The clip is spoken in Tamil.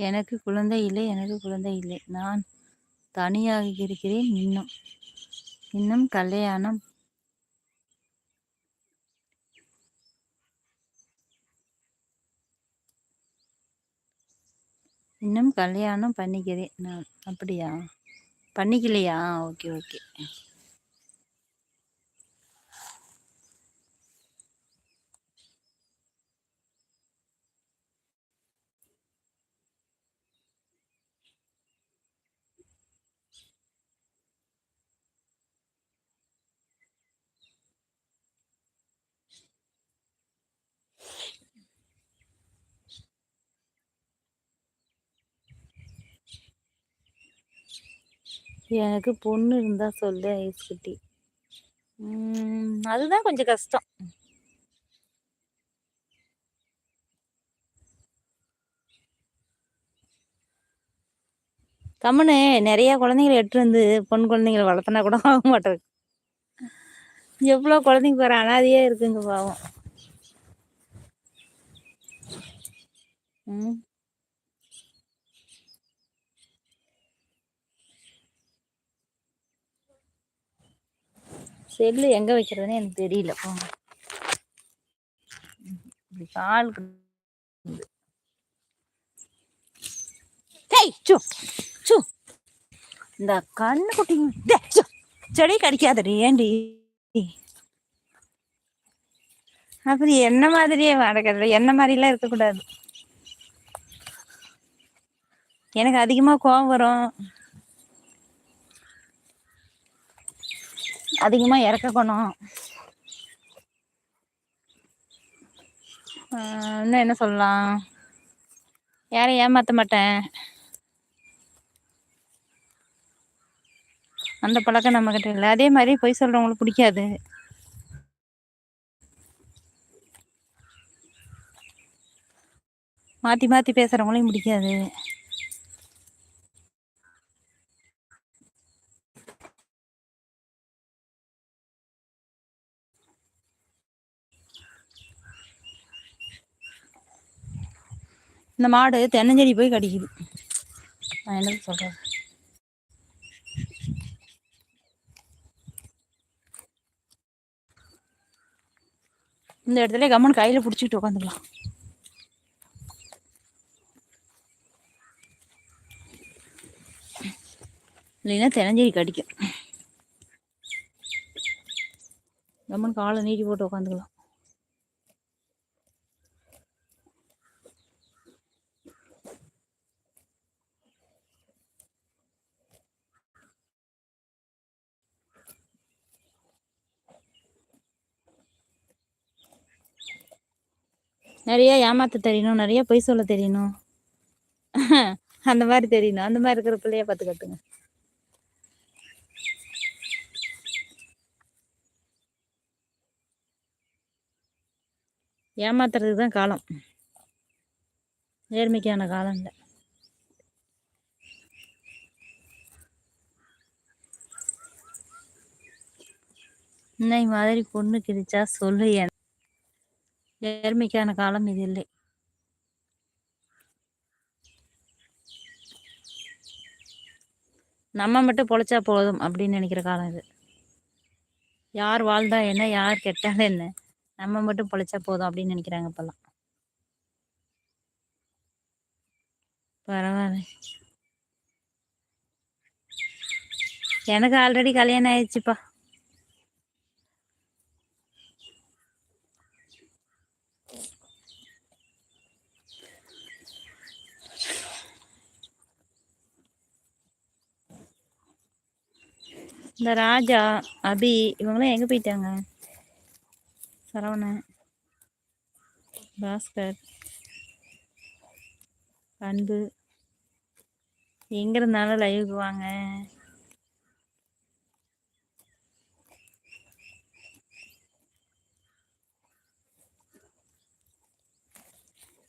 எனக்கு குழந்தை இல்லை, எனக்கு குழந்தை இல்லை. நான் தனியாக இருக்கிறேன். இன்னும் இன்னும் கல்யாணம் இன்னும் கல்யாணம் பண்ணிக்கிறேன் நான். அப்படியா? பண்ணிக்கலையா? Okay okay. எனக்கு பொண்ணு இருந்தா சொல்லு ஐஸ் குட்டி. அதுதான் கொஞ்சம் கஷ்டம். கம்முன்னு நிறைய குழந்தைங்களை எடுத்துட்டு வந்து பொன் குழந்தைங்களை வளர்த்தனா கூட ஆக மாட்டேங்குது. எவ்வளோ குழந்தைங்க போற அனாதையே இருக்குங்க பாவம். ம் செல்லு எங்க வைக்கிறதுன்னு எனக்கு தெரியல. இப்படி கால் இந்த கண்ணு குட்டிங்க செடி கடிக்காதடி. ஏண்டி அப்படி என்ன மாதிரியே நடக்கிறது? என்ன மாதிரிலாம் இருக்கக்கூடாது. எனக்கு அதிகமா கோவம் வரும், அதிகமா இறக்க குணம். இன்னும் என்ன சொல்லலாம்? யாரையும் ஏமாத்த மாட்டேன். அந்த பழக்கம் நம்ம கிட்ட இல்லை. அதே மாதிரி பொய் சொல்றவங்களுக்கு பிடிக்காது. மாத்தி மாத்தி பேசுறவங்களையும் பிடிக்காது. இந்த மாடு தென்னஞ்செடி போய் கடிக்குது. நான் என்ன சொல்றேன்? இந்த இடத்துல கம்மன் கையில பிடிச்சிட்டு உட்காந்துக்கலாம். இல்லைன்னா தென்னஞ்செடி கடிக்கும். கம்மன் காலை நீட்டி போட்டு உட்காந்துக்கலாம். நிறைய ஏமாத்த தெரியணும், நிறைய பொய் சொல்ல தெரியணும். அந்த மாதிரி தெரியணும். அந்த மாதிரி இருக்கிற பிள்ளைய பார்த்து கட்டுங்க. ஏமாத்துறதுக்கு தான் காலம், நேர்மைக்கான காலம் இல்லை. இன்னை மாதிரி பொண்ணு கிடைச்சா சொல்லு. நேர்மைக்கான காலம் இது இல்லை. நம்ம மட்டும் பொழைச்சா போதும் அப்படின்னு நினைக்கிற காலம் இது. யார் வாழ்ந்தா என்ன, யார் கெட்டாலும் என்ன, நம்ம மட்டும் பொழைச்சா போதும் அப்படின்னு நினைக்கிறாங்க இப்பெல்லாம். பரவாயில்ல, எனக்கு ஆல்ரெடி கல்யாணம் ஆயிடுச்சுப்பா. இந்த ராஜா, அபி இவங்களாம் எங்கே போயிட்டாங்க? சரவணன், பாஸ்கர், அன்பு எங்கே இருந்தாலும் லைவுக்கு வாங்க.